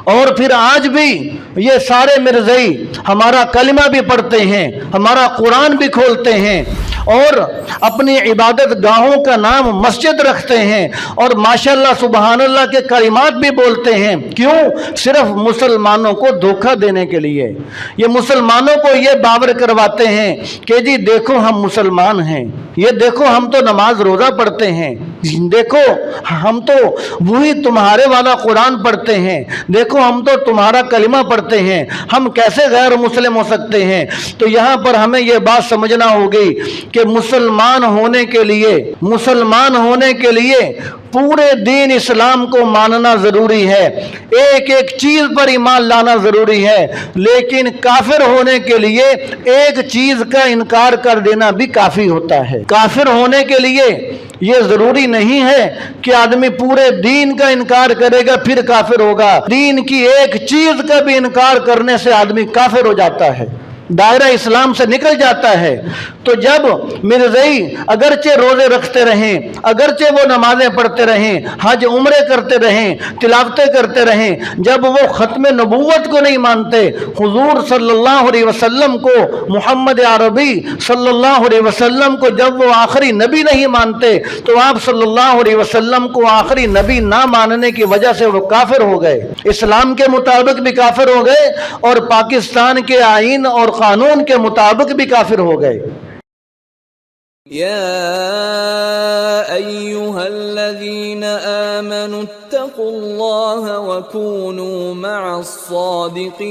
اور پھر آج بھی یہ سارے مرزائی ہمارا کلمہ بھی پڑھتے ہیں، ہمارا قرآن بھی کھولتے ہیں، اور اپنی عبادت گاہوں کا نام مسجد رکھتے ہیں، اور ماشاءاللہ سبحان اللہ کے کلمات بھی بولتے ہیں۔ کیوں؟ صرف مسلمانوں کو دھوکہ دینے کے لیے۔ یہ مسلمانوں کو یہ باور کرواتے ہیں کہ جی دیکھو ہم مسلمان ہیں، یہ دیکھو ہم تو نماز روزہ پڑھتے ہیں، دیکھو ہم تو وہی تمہارے والا قرآن پڑھتے ہیں، دیکھو ہم تو تمہارا کلمہ پڑھتے ہیں، ہم کیسے غیر مسلم ہو سکتے ہیں؟ تو یہاں پر ہمیں یہ بات سمجھنا ہوگی کہ مسلمان ہونے کے لیے پورے دین اسلام کو ماننا ضروری ہے، ایک ایک چیز پر ایمان لانا ضروری ہے، لیکن کافر ہونے کے لیے ایک چیز کا انکار کر دینا بھی کافی ہوتا ہے۔ کافر ہونے کے لیے یہ ضروری نہیں ہے کہ آدمی پورے دین کا انکار کرے گا پھر کافر ہوگا، دین کی ایک چیز کا بھی انکار کرنے سے آدمی کافر ہو جاتا ہے، دائرہ اسلام سے نکل جاتا ہے۔ تو جب مرزائی اگرچہ روزے رکھتے رہیں، اگرچہ وہ نمازیں پڑھتے رہیں، حج عمرے کرتے رہیں، تلاوتیں کرتے رہیں، جب وہ ختم نبوت کو نہیں مانتے، حضور صلی اللہ علیہ وسلم کو، محمد عربی صلی اللہ علیہ وسلم کو جب وہ آخری نبی نہیں مانتے، تو آپ صلی اللہ علیہ وسلم کو آخری نبی نہ ماننے کی وجہ سے وہ کافر ہو گئے، اسلام کے مطابق بھی کافر ہو گئے، اور پاکستان کے آئین اور قانون کے مطابق بھی کافر ہو گئے۔ يا أيها الذين آمنوا اتقوا الله وكونوا مع الصادقين